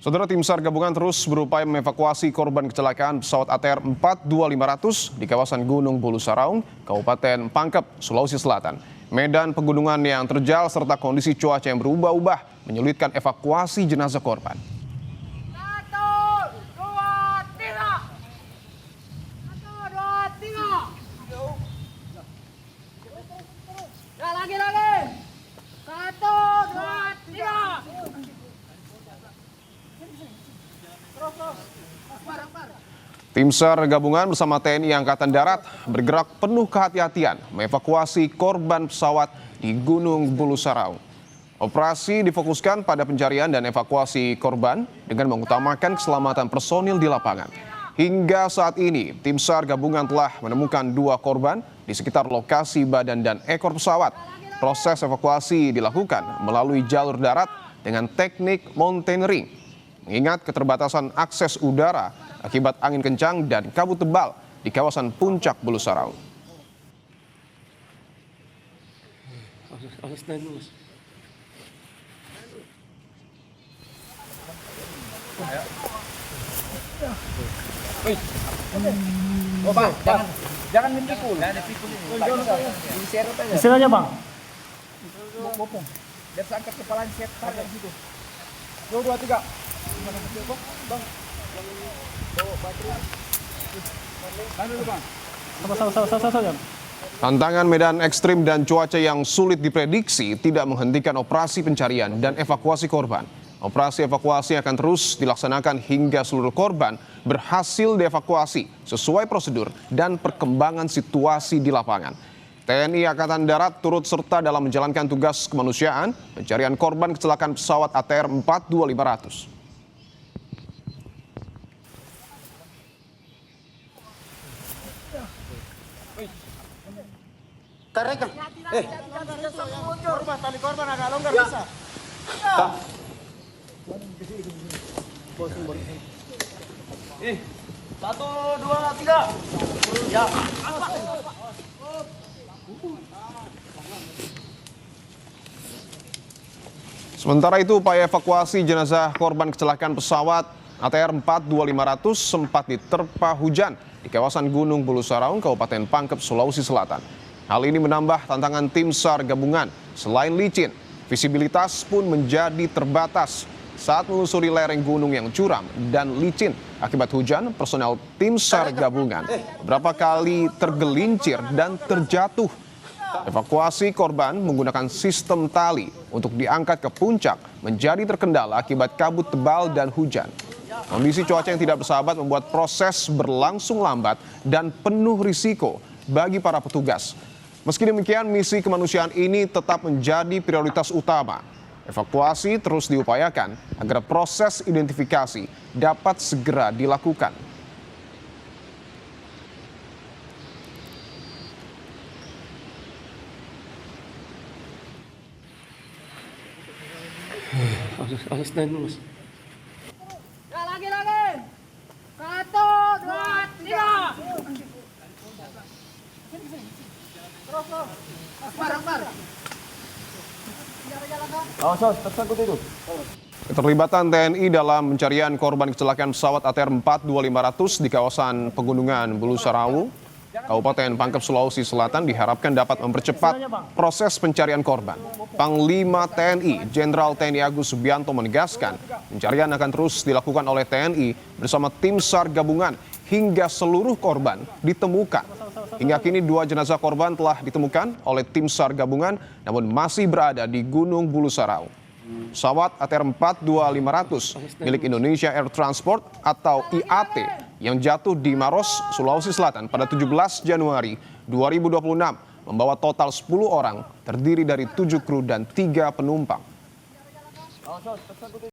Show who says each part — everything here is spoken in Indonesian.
Speaker 1: Saudara, tim SAR gabungan terus berupaya mengevakuasi korban kecelakaan pesawat ATR 42500 di kawasan Gunung Bulu Saraung, Kabupaten Pangkep, Sulawesi Selatan. Medan pegunungan yang terjal serta kondisi cuaca yang berubah-ubah menyulitkan evakuasi jenazah korban. Tim SAR gabungan bersama TNI Angkatan Darat bergerak penuh kehati-hatian mengevakuasi korban pesawat di Gunung Bulu Saraung. Operasi difokuskan pada pencarian dan evakuasi korban dengan mengutamakan keselamatan personil di lapangan. Hingga saat ini, tim SAR gabungan telah menemukan 2 korban di sekitar lokasi badan dan ekor pesawat. Proses evakuasi dilakukan melalui jalur darat dengan teknik mountaineering. Mengingat keterbatasan akses udara akibat angin kencang dan kabut tebal di kawasan puncak Bulu Saraung.
Speaker 2: Oh bang, jangan mempikul.
Speaker 3: Istirahat aja bang.
Speaker 2: Bopong. Dia angkat kepala set pada situ. 2, 3. Bang. Bawa baterai. Bang.
Speaker 3: Sama.
Speaker 1: Tantangan medan ekstrim dan cuaca yang sulit diprediksi tidak menghentikan operasi pencarian dan evakuasi korban. Operasi evakuasi akan terus dilaksanakan hingga seluruh korban berhasil dievakuasi sesuai prosedur dan perkembangan situasi di lapangan. TNI Angkatan Darat turut serta dalam menjalankan tugas kemanusiaan pencarian korban kecelakaan pesawat ATR 42500.
Speaker 2: Tarik. Tali korban agak longgar bisa. Ya. 1, 2, 3. Ya.
Speaker 1: Sementara itu, upaya evakuasi jenazah korban kecelakaan pesawat ATR 42500 sempat diterpa hujan di kawasan Gunung Bulu Saraung, Kabupaten Pangkep, Sulawesi Selatan. Hal ini menambah tantangan tim SAR gabungan. Selain licin, visibilitas pun menjadi terbatas saat menelusuri lereng gunung yang curam dan licin. Akibat hujan, personel tim SAR gabungan beberapa kali tergelincir dan terjatuh. Evakuasi korban menggunakan sistem tali untuk diangkat ke puncak menjadi terkendala akibat kabut tebal dan hujan. Kondisi cuaca yang tidak bersahabat membuat proses berlangsung lambat dan penuh risiko bagi para petugas. Meski demikian, misi kemanusiaan ini tetap menjadi prioritas utama. Evakuasi terus diupayakan agar proses identifikasi dapat segera dilakukan.
Speaker 4: Lagi. 1, 2, 3. Terus.
Speaker 2: Tersangkut itu.
Speaker 1: Keterlibatan TNI dalam pencarian korban kecelakaan pesawat ATR 42500 di kawasan Pegunungan Bulu Saraung, Kabupaten Pangkep, Sulawesi Selatan diharapkan dapat mempercepat proses pencarian korban. Panglima TNI, Jenderal TNI Agus Subianto menegaskan, pencarian akan terus dilakukan oleh TNI bersama tim SAR gabungan hingga seluruh korban ditemukan. Hingga kini 2 jenazah korban telah ditemukan oleh tim SAR gabungan namun masih berada di Gunung Bulu Saraung. Pesawat ATR 42500 milik Indonesia Air Transport atau IAT yang jatuh di Maros, Sulawesi Selatan pada 17 Januari 2026 membawa total 10 orang terdiri dari 7 kru dan 3 penumpang.